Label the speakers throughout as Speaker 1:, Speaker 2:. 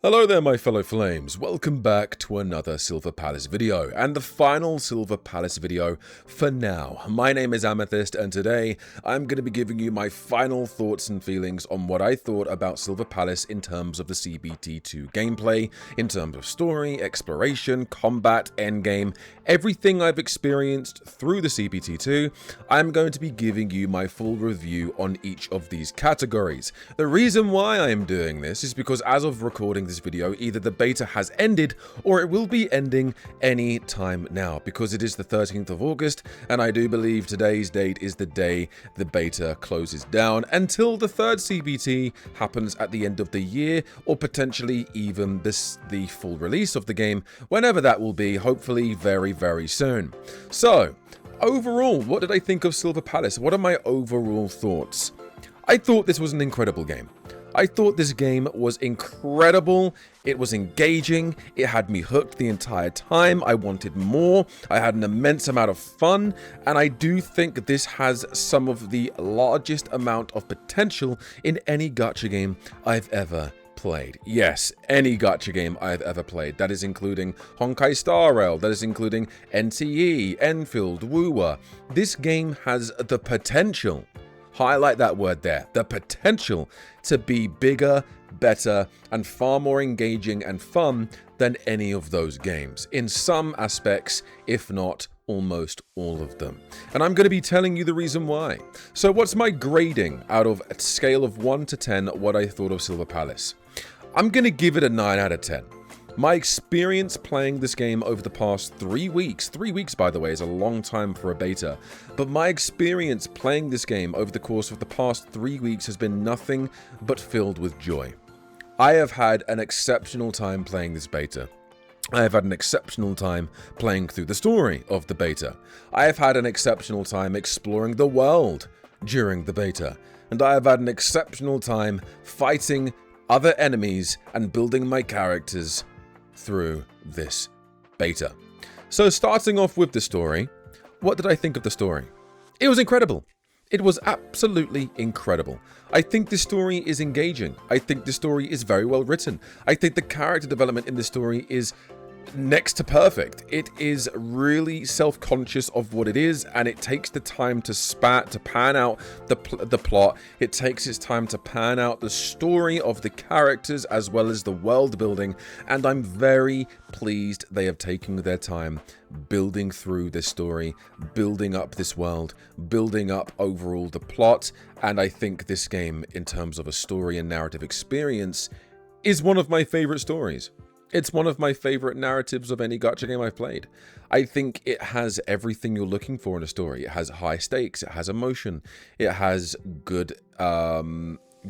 Speaker 1: Hello there my fellow flames, welcome back to another Silver Palace video, and the final Silver Palace video for now. My name is Amethyst, and today I'm going to be giving you my final thoughts and feelings on what I thought about Silver Palace in terms of the CBT2 gameplay, in terms of story, exploration, combat, endgame, everything I've experienced through the CBT2. I'm going to be giving you my full review on each of these categories. The reason why I am doing this is because as of recording this video, either the beta has ended or it will be ending any time now, because it is the 13th of August and I do believe today's date is the day the beta closes down until the third CBT happens at the end of the year, or potentially even the full release of the game, whenever that will be, hopefully very soon. So overall, what did I think of Silver Palace? What are my overall thoughts? I thought this was an incredible game. I thought this game was incredible. It was engaging. It had me hooked the entire time. I wanted more. I had an immense amount of fun. And I do think this has some of the largest amount of potential in any gacha game I've ever played. Yes, any gacha game I've ever played. That is including Honkai Star Rail. That is including NTE, Enfield, Woowa. This game has the potential, highlight that word there, the potential to be bigger, better, and far more engaging and fun than any of those games, in some aspects, if not almost all of them. And I'm going to be telling you the reason why. So what's my grading out of a scale of 1 to 10 what I thought of Silver Palace? I'm going to give it a 9 out of 10. My experience playing this game over the past 3 weeks, 3 weeks by the way is a long time for a beta, but my experience playing this game over the course of the past 3 weeks has been nothing but filled with joy. I have had an exceptional time playing this beta. I have had an exceptional time playing through the story of the beta. I have had an exceptional time exploring the world during the beta. And I have had an exceptional time fighting other enemies and building my characters through this beta. So starting off with the story, what did I think of the story? It was incredible. It was absolutely incredible. I think this story is engaging. I think the story is very well written. I think the character development in this story is next to perfect. It is really self-conscious of what it is, and it takes the time to pan out the plot. It takes its time to pan out the story of the characters as well as the world building, and I'm very pleased they have taken their time building through this story, building up this world, building up overall the plot. And I think this game, in terms of a story and narrative experience, is one of my favorite stories. It's one of my favorite narratives of any gacha game I've played. I think it has everything you're looking for in a story. It has high stakes, it has emotion, it has good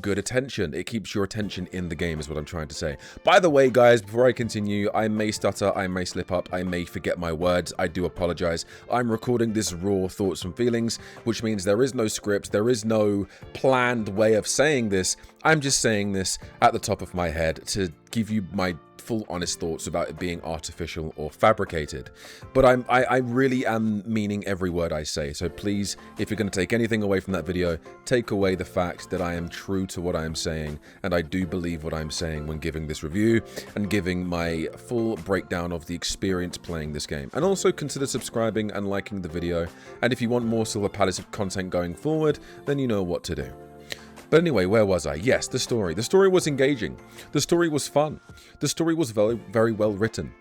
Speaker 1: attention. It keeps your attention in the game is what I'm trying to say. By the way, guys, before I continue, I may stutter, I may slip up, I may forget my words. I do apologize. I'm recording this raw thoughts and feelings, which means there is no script, there is no planned way of saying this. I'm just saying this at the top of my head to give you my full honest thoughts about it being artificial or fabricated. But I really am meaning every word I say, so please, if you're going to take anything away from that video, take away the fact that I am true to what I am saying, and I do believe what I'm saying when giving this review and giving my full breakdown of the experience playing this game. And also consider subscribing and liking the video, and if you want more Silver Palace content going forward, then you know what to do. But anyway, where was I? Yes, the story. The story was engaging. The story was fun. The story was very well written.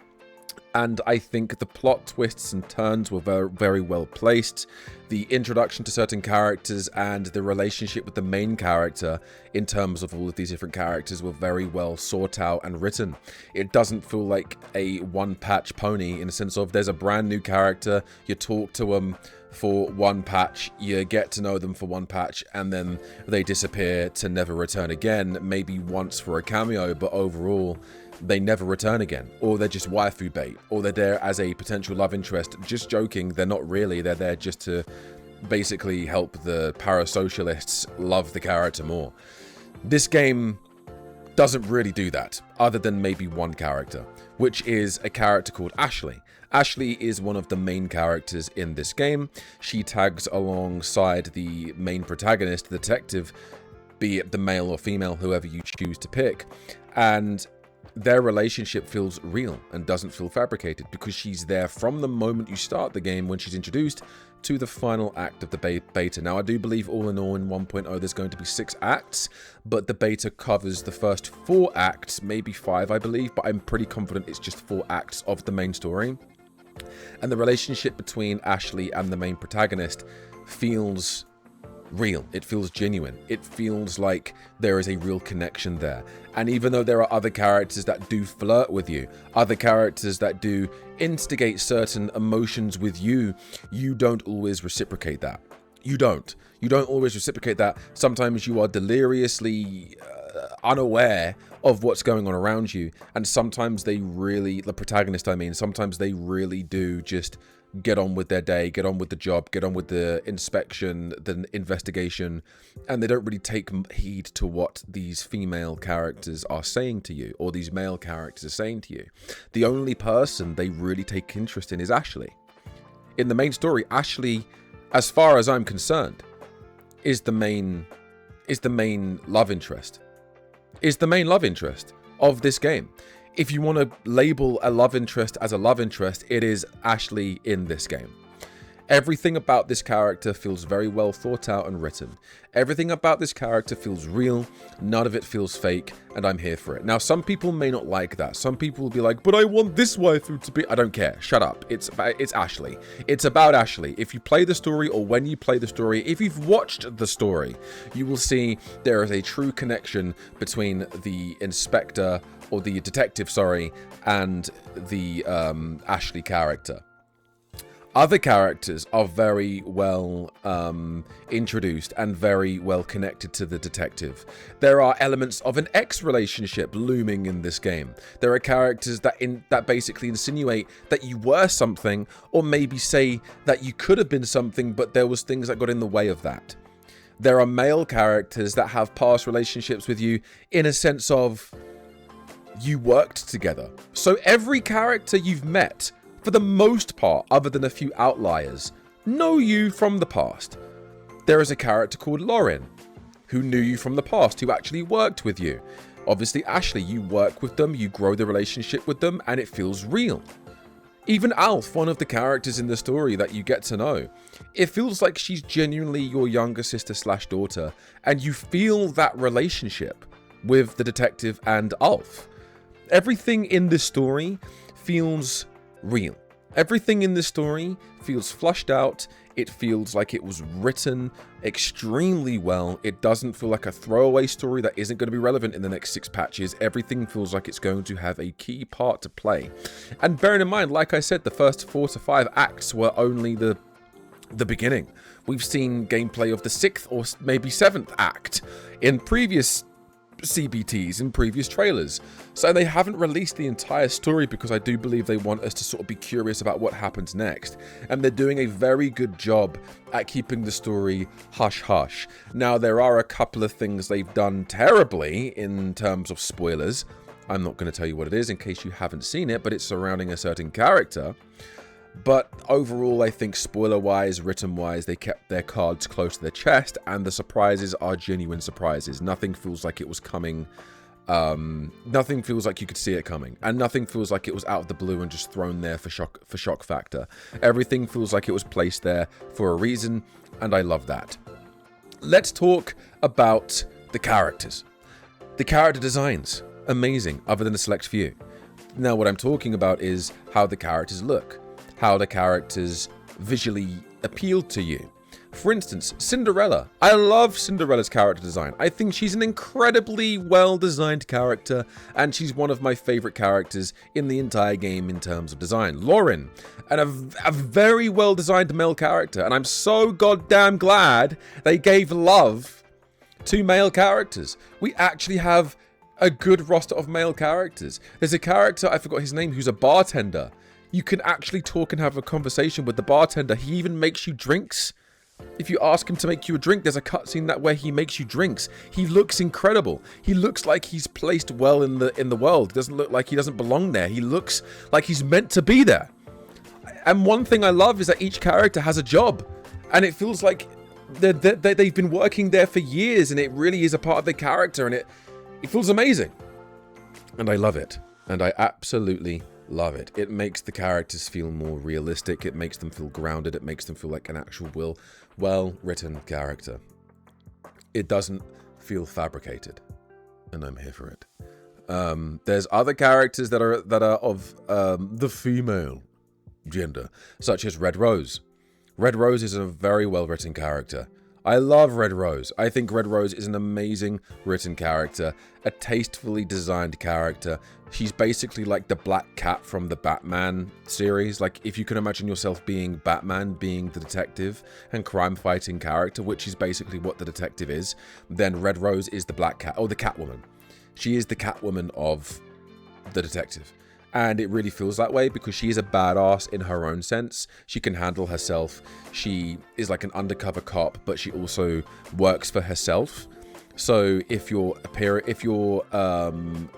Speaker 1: And I think the plot twists and turns were very well placed. The introduction to certain characters and the relationship with the main character in terms of all of these different characters were very well sought out and written. It doesn't feel like a one-patch pony in the sense of there's a brand new character, you talk to them for one patch, you get to know them for one patch, and then they disappear to never return again, maybe once for a cameo, but overall they never return again, or they're just waifu bait, or they're there as a potential love interest. Just joking, they're not really, they're there just to basically help the parasocialists love the character more. This game doesn't really do that, other than maybe one character, which is a character called Ashley. Ashley is one of the main characters in this game. She tags alongside the main protagonist, the detective, be it the male or female, whoever you choose to pick. And their relationship feels real and doesn't feel fabricated because she's there from the moment you start the game when she's introduced to the final act of the beta. Now, I do believe all in all in 1.0 there's going to be 6 acts, but the beta covers the first 4 acts, maybe 5 I believe, but I'm pretty confident it's just 4 acts of the main story. And the relationship between Ashley and the main protagonist feels real. It feels genuine. It feels like there is a real connection there. And even though there are other characters that do flirt with you, other characters that do instigate certain emotions with you, you don't always reciprocate that. You don't always reciprocate that. Sometimes you are deliriously unaware of what's going on around you, and sometimes they really, the protagonist I mean, sometimes they really do just get on with their day, get on with the job, get on with the inspection, the investigation, and they don't really take heed to what these female characters are saying to you, or these male characters are saying to you. The only person they really take interest in is Ashley. In the main story, Ashley, as far as I'm concerned, is the main love interest. Is the main love interest of this game. If you want to label a love interest as a love interest, it is Ashley in this game. Everything about this character feels very well thought out and written. Everything about this character feels real. None of it feels fake, and I'm here for it. Now, some people may not like that. Some people will be like, but I want this waifu to be... I don't care. Shut up. It's Ashley. It's about Ashley. If you play the story, or when you play the story, if you've watched the story, you will see there is a true connection between the inspector, or the detective, sorry, and the Ashley character. Other characters are very well introduced and very well connected to the detective. There are elements of an ex relationship looming in this game. There are characters that basically insinuate that you were something, or maybe say that you could have been something, but there was things that got in the way of that. There are male characters that have past relationships with you in a sense of you worked together. So every character you've met, for the most part, other than a few outliers, know you from the past. There is a character called Lauren, who knew you from the past, who actually worked with you. Obviously, Ashley, you work with them, you grow the relationship with them, and it feels real. Even Alf, one of the characters in the story that you get to know, it feels like she's genuinely your younger sister / daughter, and you feel that relationship with the detective and Alf. Everything in this story feels real. Everything in this story feels flushed out. It feels like it was written extremely well. It doesn't feel like a throwaway story that isn't going to be relevant in the next 6 patches. Everything feels like it's going to have a key part to play. And bearing in mind, like I said, the first 4 to 5 acts were only the beginning. We've seen gameplay of the 6th or maybe 7th act in previous CBTs, in previous trailers. So they haven't released the entire story because I do believe they want us to sort of be curious about what happens next. And they're doing a very good job at keeping the story hush-hush. Now, there are a couple of things they've done terribly in terms of spoilers. I'm not going to tell you what it is in case you haven't seen it, but it's surrounding a certain character. But overall, I think spoiler-wise, written-wise, they kept their cards close to their chest, and the surprises are genuine surprises. Nothing feels like it was coming. Nothing feels like you could see it coming, and nothing feels like it was out of the blue and just thrown there for shock factor. Everything feels like it was placed there for a reason, and I love that. Let's talk about the characters. The character designs, amazing, other than a select few. Now, what I'm talking about is how the characters look, how the characters visually appeal to you. For instance, Cinderella. I love Cinderella's character design. I think she's an incredibly well-designed character, and she's one of my favorite characters in the entire game in terms of design. Lauren, and a very well-designed male character, and I'm so goddamn glad they gave love to male characters. We actually have a good roster of male characters. There's a character, I forgot his name, who's a bartender. You can actually talk and have a conversation with the bartender. He even makes you drinks. If you ask him to make you a drink, there's a cutscene that where he makes you drinks. He looks incredible. He looks like he's placed well in the world. He doesn't look like he doesn't belong there. He looks like he's meant to be there. And one thing I love is that each character has a job, and it feels like they've been working there for years, and it really is a part of their character, and it feels amazing. And I love it. And I absolutely love it. It makes the characters feel more realistic. It makes them feel grounded. It makes them feel like an actual well-written character. It doesn't feel fabricated. And I'm here for it. There's other characters that are of the female gender, such as Red Rose. Red Rose is a very well-written character. I love Red Rose. I think Red Rose is an amazing written character, a tastefully designed character. She's basically like the Black Cat from the Batman series. Like, if you can imagine yourself being Batman, being the detective and crime-fighting character, which is basically what the detective is, then Red Rose is the Black Cat, or the Catwoman. She is the Catwoman of the detective. And it really feels that way because she is a badass in her own sense. She can handle herself. She is like an undercover cop, but she also works for herself. So if your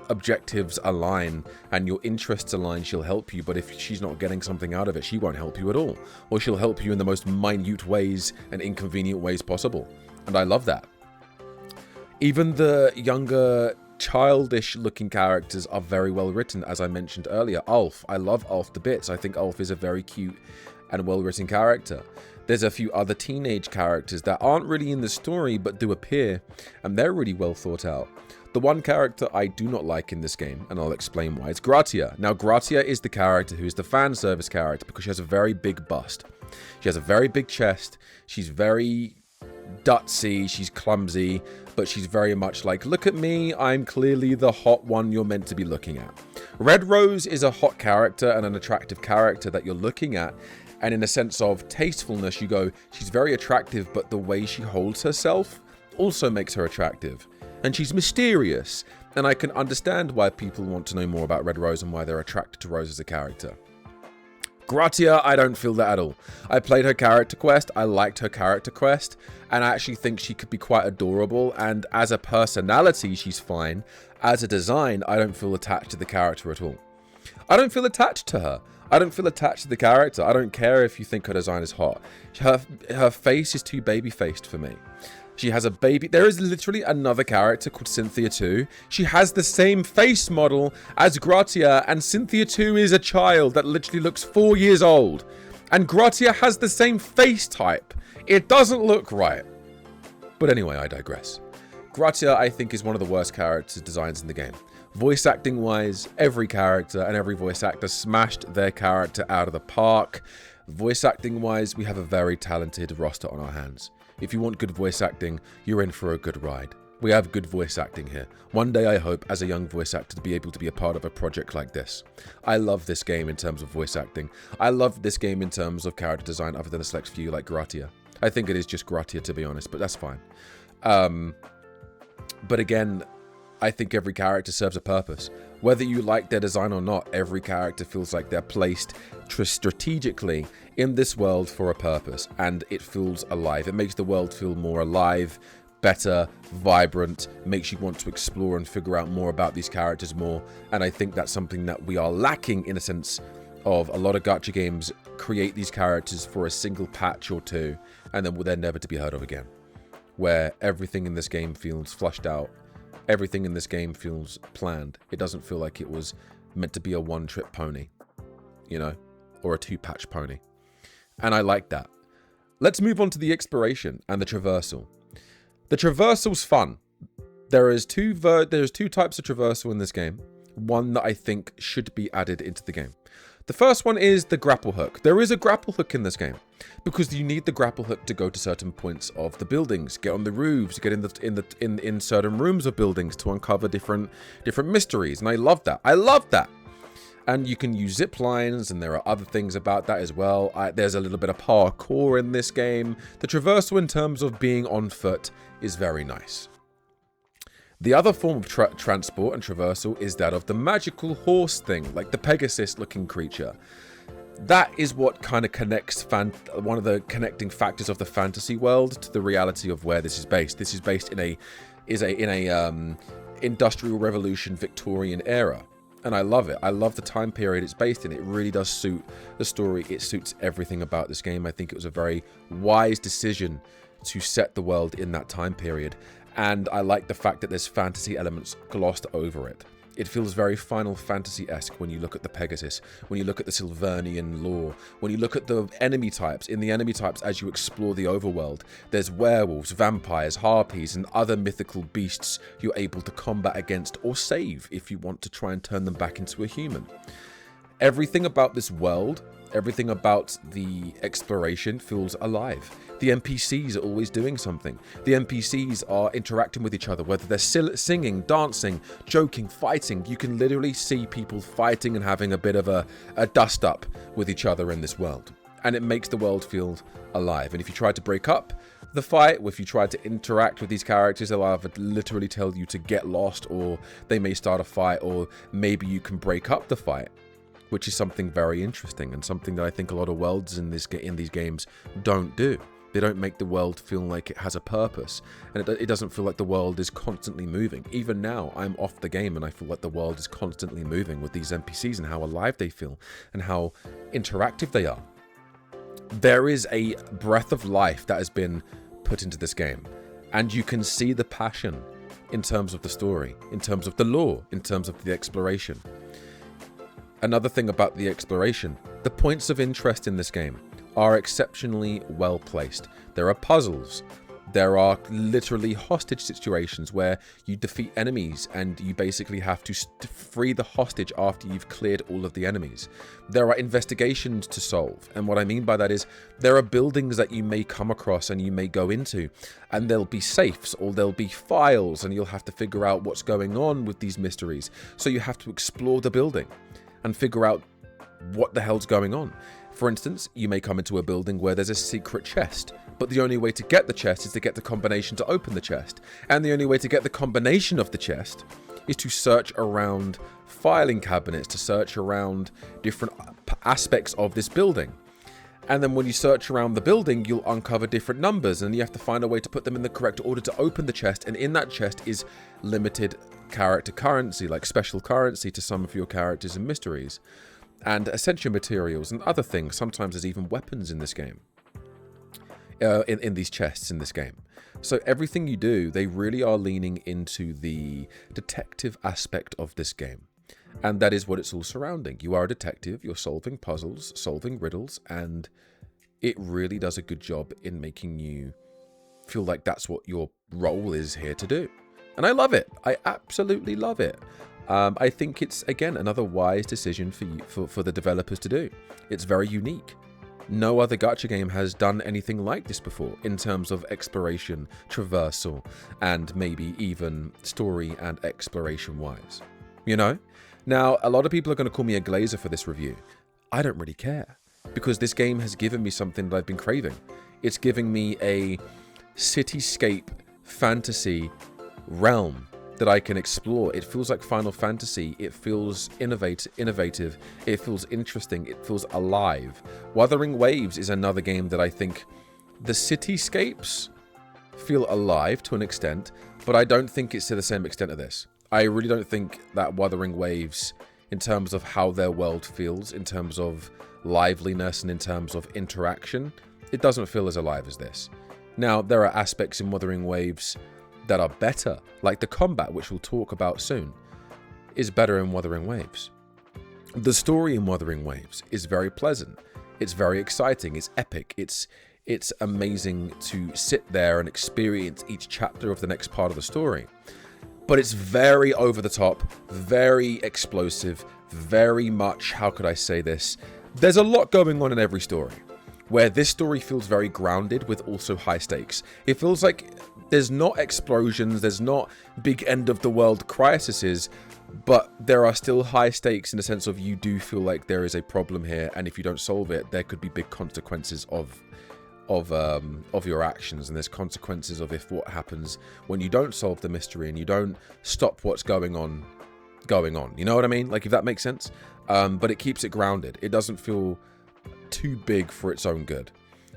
Speaker 1: objectives align and your interests align, she'll help you. But if she's not getting something out of it, she won't help you at all. Or she'll help you in the most minute ways and inconvenient ways possible. And I love that. Even the younger, childish looking characters are very well written, as I mentioned earlier. Ulf, I love Ulf to bits. I think Ulf is a very cute and well written character. There's a few other teenage characters that aren't really in the story but do appear, and they're really well thought out. The one character I do not like in this game, and I'll explain why, it's Gratia. Now, Gratia is the character who is the fan service character because she has a very big bust. She has a very big chest. She's very dutsy, she's clumsy, but she's very much like, look at me, I'm clearly the hot one you're meant to be looking at. Red Rose is a hot character and an attractive character that you're looking at, and in a sense of tastefulness, you go, she's very attractive, but the way she holds herself also makes her attractive. And she's mysterious, and I can understand why people want to know more about Red Rose and why they're attracted to Rose as a character. Gratia, I don't feel that at all. I played her character quest, I liked her character quest, and I actually think she could be quite adorable, and as a personality, she's fine. As a design, I don't feel attached to the character at all. I don't feel attached to her. I don't feel attached to the character. I don't care if you think her design is hot. Her face is too baby-faced for me. She has a baby. There is literally another character called Cynthia 2. She has the same face model as Gratia, and Cynthia 2 is a child that literally looks 4 years old. And Gratia has the same face type. It doesn't look right. But anyway, I digress. Gratia, I think, is one of the worst character designs in the game. Voice acting wise, every character and every voice actor smashed their character out of the park. Voice acting wise, we have a very talented roster on our hands. If you want good voice acting, you're in for a good ride. We have good voice acting here. One day I hope, as a young voice actor, to be able to be a part of a project like this. I love this game in terms of voice acting. I love this game in terms of character design, other than a select few like Gratia. I think it is just Gratia, to be honest, but that's fine. But again, I think every character serves a purpose. Whether you like their design or not, every character feels like they're placed strategically in this world for a purpose, and it feels alive. It makes the world feel more alive, better, vibrant, makes you want to explore and figure out more about these characters more, and I think that's something that we are lacking in a sense of a lot of gacha games create these characters for a single patch or two, and then they're never to be heard of again. Where everything in this game feels flushed out, everything in this game feels planned. It doesn't feel like it was meant to be a one-trick pony, you know, or a two-patch pony. And I like that. Let's move on to the exploration and the traversal. The traversal's fun. There's two types of traversal in this game. One that I think should be added into the game. The first one is the grapple hook. There is a grapple hook in this game because you need the grapple hook to go to certain points of the buildings, get on the roofs, get in certain rooms of buildings to uncover different mysteries. And I love that. I love that. And you can use zip lines, and there are other things about that as well. There's a little bit of parkour in this game. The traversal in terms of being on foot is very nice. The other form of transport and traversal is that of the magical horse thing, like the Pegasus-looking creature. That is what kind of connects one of the connecting factors of the fantasy world to the reality of where this is based. This is based in a Industrial Revolution Victorian era. And I love it. I love the time period it's based in. It really does suit the story. It suits everything about this game. I think it was a very wise decision to set the world in that time period. And I like the fact that there's fantasy elements glossed over it. It feels very Final Fantasy-esque when you look at the Pegasus, when you look at the Silvernian lore, when you look at the enemy types. In the enemy types, as you explore the overworld, there's werewolves, vampires, harpies, and other mythical beasts you're able to combat against or save if you want to try and turn them back into a human. Everything about this world, everything about the exploration feels alive. The NPCs are always doing something. The NPCs are interacting with each other, whether they're singing, dancing, joking, fighting. You can literally see people fighting and having a bit of a dust-up with each other in this world. And it makes the world feel alive. And if you try to break up the fight, or if you try to interact with these characters, they'll either literally tell you to get lost, or they may start a fight, or maybe you can break up the fight, which is something very interesting and something that I think a lot of worlds in these games don't do. They don't make the world feel like it has a purpose, and it doesn't feel like the world is constantly moving. Even now, I'm off the game and I feel like the world is constantly moving with these NPCs and how alive they feel and how interactive they are. There is a breath of life that has been put into this game, and you can see the passion in terms of the story, in terms of the lore, in terms of the exploration. Another thing about the exploration, the points of interest in this game are exceptionally well placed. There are puzzles. There are literally hostage situations where you defeat enemies and you basically have to free the hostage after you've cleared all of the enemies. There are investigations to solve. And what I mean by that is there are buildings that you may come across and you may go into, and there'll be safes or there'll be files, and you'll have to figure out what's going on with these mysteries. So you have to explore the building and figure out what the hell's going on. For instance, you may come into a building where there's a secret chest, but the only way to get the chest is to get the combination to open the chest. And the only way to get the combination of the chest is to search around filing cabinets, to search around different aspects of this building. And then when you search around the building, you'll uncover different numbers, and you have to find a way to put them in the correct order to open the chest. And in that chest is limited character currency, like special currency to some of your characters and mysteries, and essential materials and other things. Sometimes there's even weapons in this game, in these chests in this game. So everything you do, they really are leaning into the detective aspect of this game. And that is what it's all surrounding. You are a detective, you're solving puzzles, solving riddles, and it really does a good job in making you feel like that's what your role is here to do. And I love it. I absolutely love it. I think it's, again, another wise decision for the developers to do. It's very unique. No other gacha game has done anything like this before in terms of exploration, traversal, and maybe even story and exploration wise. You know? Now, a lot of people are going to call me a glazer for this review. I don't really care, because this game has given me something that I've been craving. It's giving me a cityscape fantasy realm that I can explore. It feels like Final Fantasy. It feels innovative. It feels interesting. It feels alive. Wuthering Waves is another game that I think the cityscapes feel alive to an extent, but I don't think it's to the same extent of this. I really don't think that Wuthering Waves, in terms of how their world feels, in terms of liveliness and in terms of interaction, it doesn't feel as alive as this. Now, there are aspects in Wuthering Waves that are better, like the combat, which we'll talk about soon, is better in Wuthering Waves. The story in Wuthering Waves is very pleasant. It's very exciting. It's epic. It's amazing to sit there and experience each chapter of the next part of the story. But it's very over the top, very explosive, very much, how could I say this? There's a lot going on in every story, where this story feels very grounded with also high stakes. It feels like there's not explosions, there's not big end of the world crises, but there are still high stakes in the sense of you do feel like there is a problem here, and if you don't solve it, there could be big consequences of your actions, and there's consequences of if what happens when you don't solve the mystery and you don't stop what's going on. You know what I mean? Like, if that makes sense. But it keeps it grounded. It doesn't feel too big for its own good.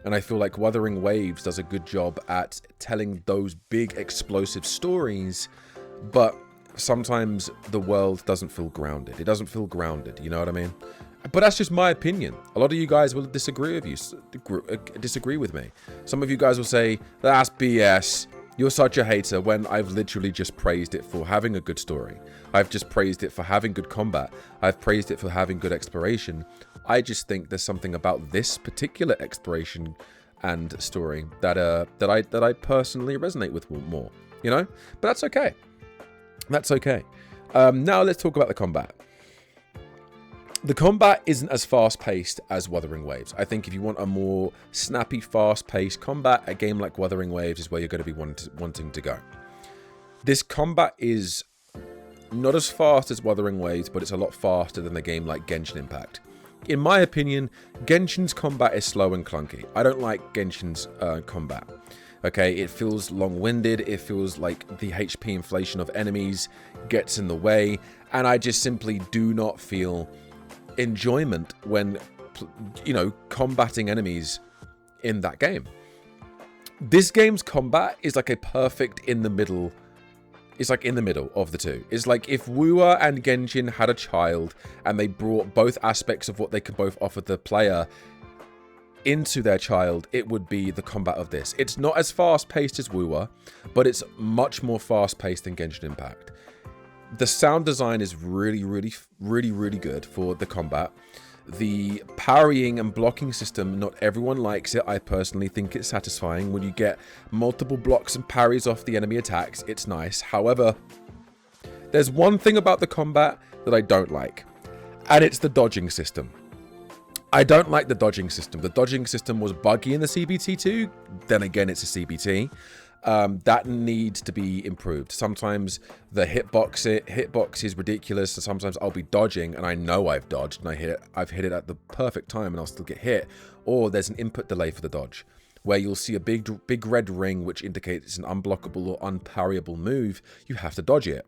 Speaker 1: And I feel like Wuthering Waves does a good job at telling those big explosive stories, but sometimes the world doesn't feel grounded. It doesn't feel grounded, you know what I mean? But that's just my opinion. A lot of you guys will disagree with me. Some of you guys will say, that's BS. You're such a hater when I've literally just praised it for having a good story. I've just praised it for having good combat. I've praised it for having good exploration. I just think there's something about this particular exploration and story that I personally resonate with more, you know? But that's okay. That's okay. Now let's talk about the combat. The combat isn't as fast-paced as Wuthering Waves. I think if you want a more snappy, fast-paced combat, a game like Wuthering Waves is where you're going to be wanting to go. This combat is not as fast as Wuthering Waves, but it's a lot faster than a game like Genshin Impact. In my opinion, Genshin's combat is slow and clunky. I don't like Genshin's combat. Okay, it feels long-winded, it feels like the HP inflation of enemies gets in the way, and I just simply do not feel enjoyment when, you know, combating enemies in that game. This game's combat is like a perfect in the middle. It's like in the middle of the two. It's like if Wuwa and Genshin had a child and they brought both aspects of what they could both offer the player into their child, it would be the combat of this. It's not as fast-paced as Wuwa, but it's much more fast-paced than Genshin Impact. The sound design is really good for the combat. The parrying and blocking system, not everyone likes it. I personally think it's satisfying. When you get multiple blocks and parries off the enemy attacks, it's nice. However, there's one thing about the combat that I don't like, and it's the dodging system. I don't like the dodging system. The dodging system was buggy in the CBT2. Then again, it's a CBT. That needs to be improved. Sometimes the hitbox is ridiculous. So sometimes I'll be dodging and I know I've dodged and I've hit it at the perfect time and I'll still get hit. Or there's an input delay for the dodge, where you'll see a big red ring which indicates it's an unblockable or unparryable move. You have to dodge it,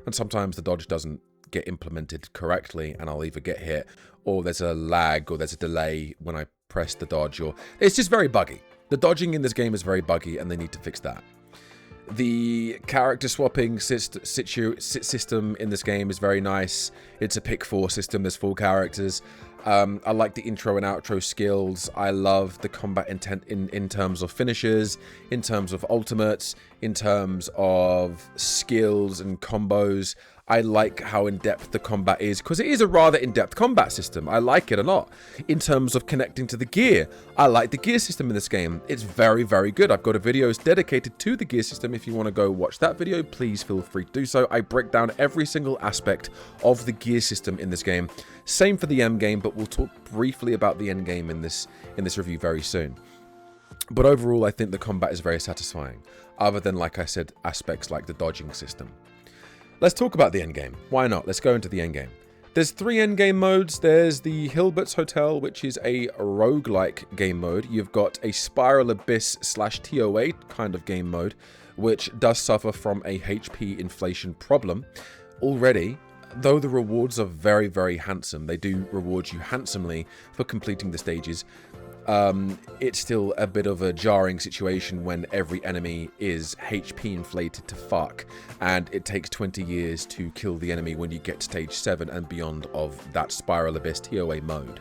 Speaker 1: and sometimes the dodge doesn't get implemented correctly and I'll either get hit, or there's a lag, or there's a delay when I press the dodge, or it's just very buggy. The dodging in this game is very buggy and they need to fix that. The character swapping system in this game is very nice. It's a pick 4 system. There's 4 characters. I like the intro and outro skills. I love the combat intent in terms of finishers, in terms of ultimates, in terms of skills and combos. I like how in-depth the combat is, because it is a rather in-depth combat system. I like it a lot. In terms of connecting to the gear, I like the gear system in this game. It's very good. I've got a video dedicated to the gear system. If you want to go watch that video, please feel free to do so. I break down every single aspect of the gear system in this game. Same for the end game, but we'll talk briefly about the end game in this review very soon. But overall, I think the combat is very satisfying, other than, like I said, aspects like the dodging system. Let's talk about the endgame. Why not? Let's go into the endgame. There's 3 endgame modes. There's the Hilbert's Hotel, which is a roguelike game mode. You've got a Spiral Abyss / TOA kind of game mode, which does suffer from a HP inflation problem. Already, though the rewards are very handsome, they do reward you handsomely for completing the stages, it's still a bit of a jarring situation when every enemy is HP inflated to fuck, and it takes 20 years to kill the enemy when you get to stage 7 and beyond of that Spiral Abyss TOA mode.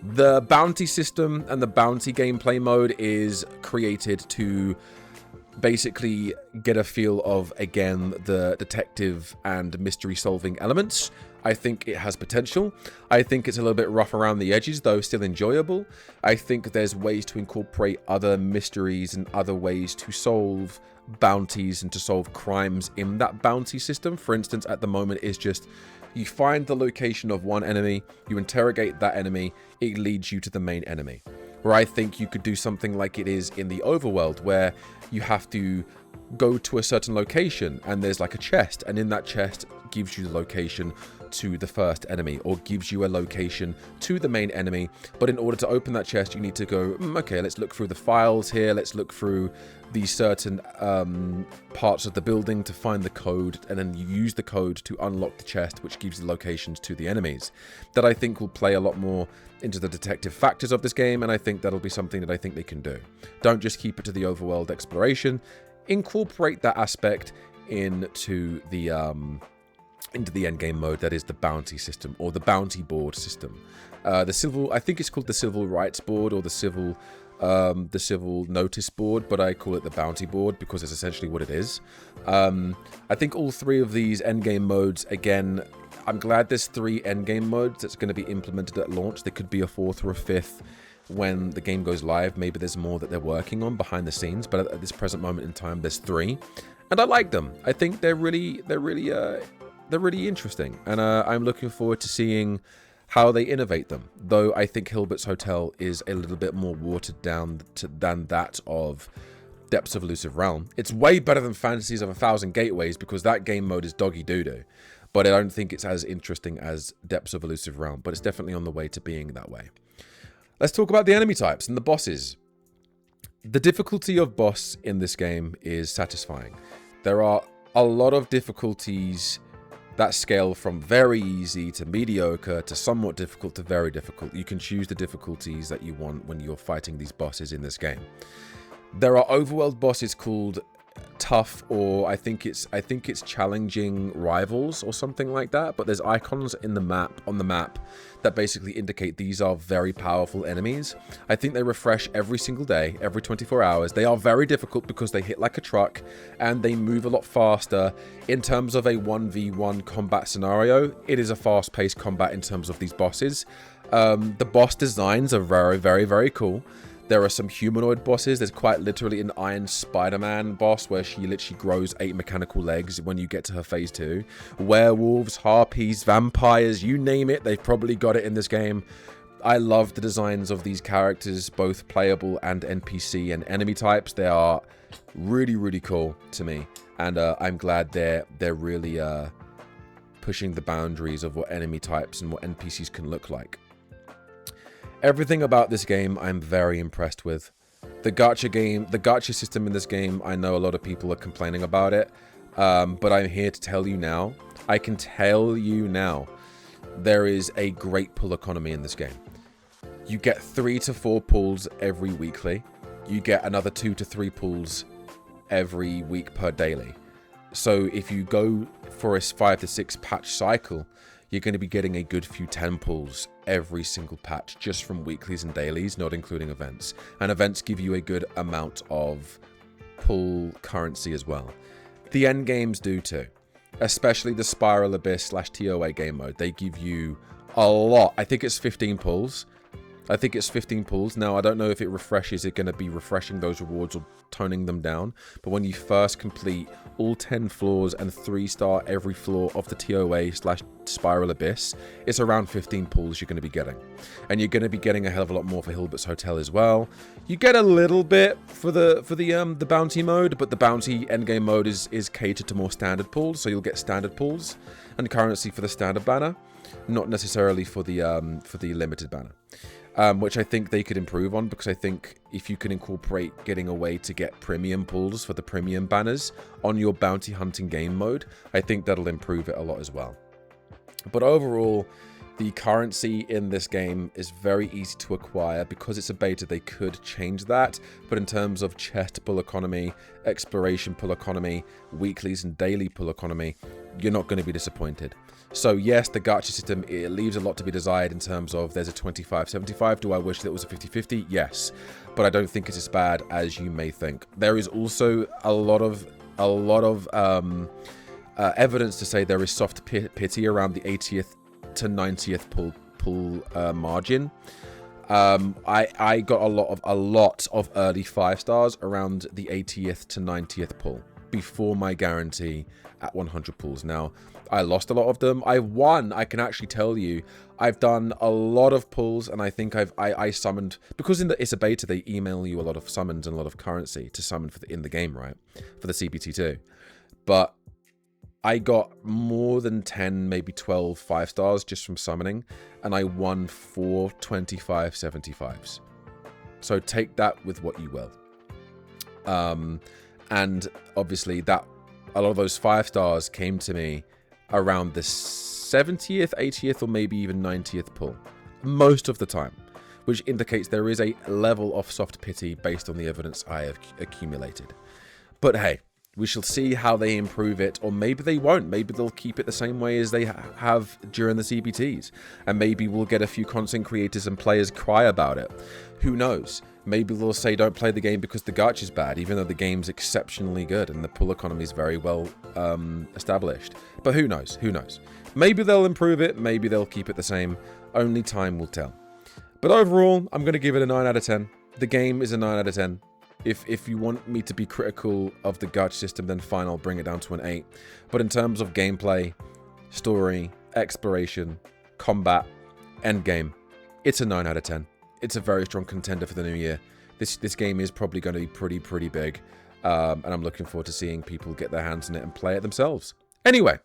Speaker 1: The bounty system and the bounty gameplay mode is created to basically get a feel of, again, the detective and mystery solving elements. I think it has potential. I think it's a little bit rough around the edges, though still enjoyable. I think there's ways to incorporate other mysteries and other ways to solve bounties and to solve crimes in that bounty system. For instance, at the moment, it's just you find the location of one enemy, you interrogate that enemy, it leads you to the main enemy. Where I think you could do something like it is in the overworld, where you have to go to a certain location and there's like a chest, and in that chest gives you the location to the first enemy, or gives you a location to the main enemy. But in order to open that chest, you need to go, okay, let's look through the files here, let's look through these certain parts of the building to find the code, and then you use the code to unlock the chest, which gives the locations to the enemies. That I think will play a lot more into the detective factors of this game, and I think that'll be something that I think they can do. Don't just keep it to the overworld exploration, incorporate that aspect into the endgame mode, that is the bounty system, or the bounty board system. I think it's called the civil rights board, or the civil the civil notice board, but I call it the bounty board because it's essentially what it is. I think all 3 of these endgame modes, again, I'm glad there's 3 endgame modes that's going to be implemented at launch. There could be a 4th or a 5th when the game goes live. Maybe there's more that they're working on behind the scenes, but at this present moment in time, there's 3, and I like them. I think they're really interesting, and I'm looking forward to seeing how they innovate them. Though I think Hilbert's Hotel is a little bit more watered down than that of Depths of Elusive Realm. It's way better than Fantasies of 1,000 Gateways because that game mode is doggy doo-doo. But I don't think it's as interesting as Depths of Elusive Realm, but it's definitely on the way to being that way. Let's talk about the enemy types and the bosses. The difficulty of boss in this game is satisfying. There are a lot of difficulties that scale from very easy to mediocre to somewhat difficult to very difficult. You can choose the difficulties that you want when you're fighting these bosses in this game. There are overworld bosses called tough, or I think it's challenging rivals or something like that, but there's icons in the map that basically indicate these are very powerful enemies. I think they refresh every single day, every 24 hours. They are very difficult because they hit like a truck and they move a lot faster. In terms of a 1v1 combat scenario, it is a fast-paced combat in terms of these bosses. The boss designs are very, very, very cool. There are some humanoid bosses. There's quite literally an Iron Spider-Man boss where she literally grows 8 mechanical legs when you get to her phase 2. Werewolves, harpies, vampires, you name it, they've probably got it in this game. I love the designs of these characters, both playable and NPC and enemy types. They are really, really cool to me. And I'm glad they're really pushing the boundaries of what enemy types and what NPCs can look like. Everything about this game I'm very impressed with. The gacha system in this game, I know a lot of people are complaining about it, but I'm here to tell you now, I can tell you now, there is a great pull economy in this game. You get 3 to 4 pulls every weekly. You get another 2 to 3 pulls every week per daily. So if you go for a 5 to 6 patch cycle, you're going to be getting a good few 10 pulls every single patch just from weeklies and dailies, not including events. And events give you a good amount of pull currency as well. The end games do too, especially the Spiral Abyss / TOA game mode. They give you a lot. I think it's 15 pulls. Now, I don't know if it refreshes. It's going to be refreshing those rewards or toning them down. But when you first complete all 10 floors and 3-star every floor of the TOA / Spiral Abyss, it's around 15 pulls you're going to be getting. And you're going to be getting a hell of a lot more for Hilbert's Hotel as well. You get a little bit for the bounty mode, but the bounty endgame mode is catered to more standard pulls, so you'll get standard pulls and currency for the standard banner, not necessarily for the limited banner. Which I think they could improve on, because I think if you can incorporate getting a way to get premium pulls for the premium banners on your bounty hunting game mode, I think that'll improve it a lot as well. But overall, the currency in this game is very easy to acquire. Because it's a beta, they could change that. But in terms of chest pull economy, exploration pull economy, weeklies and daily pull economy, you're not going to be disappointed. So yes, the gacha system, it leaves a lot to be desired in terms of there's a 25-75. Do I wish that it was a 50-50? Yes. But I don't think it's as bad as you may think. There is also a lot of evidence to say there is soft pity around the 80th to 90th pull margin. I got a lot of early 5 stars around the 80th to 90th pull before my guarantee at 100 pulls. Now, I lost a lot of them. I won. I can actually tell you, I've done a lot of pulls, and I think I summoned, because it's a beta, they email you a lot of summons and a lot of currency to summon in the game, right? For the CBT2. But I got more than 10, maybe 12 5 stars just from summoning, and I won 4 25-75s. So take that with what you will. And obviously that a lot of those 5 stars came to me around the 70th, 80th, or maybe even 90th pull, most of the time, which indicates there is a level of soft pity based on the evidence I have accumulated. But hey, We shall see how they improve it, or maybe they won't. Maybe they'll keep it the same way as they have during the CBTs. And maybe we'll get a few content creators and players cry about it. Who knows? Maybe they'll say don't play the game because the gacha is bad, even though the game's exceptionally good and the pull economy is very well established. But who knows? Who knows? Maybe they'll improve it. Maybe they'll keep it the same. Only time will tell. But overall, I'm going to give it a 9 out of 10. The game is a 9 out of 10. If you want me to be critical of the gacha system, then fine, I'll bring it down to an 8. But in terms of gameplay, story, exploration, combat, endgame, it's a 9 out of 10. It's a very strong contender for the new year. This game is probably going to be pretty big. And I'm looking forward to seeing people get their hands on it and play it themselves. Anyway,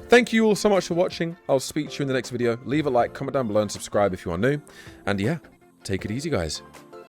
Speaker 1: thank you all so much for watching. I'll speak to you in the next video. Leave a like, comment down below, and subscribe if you are new. And yeah, take it easy, guys.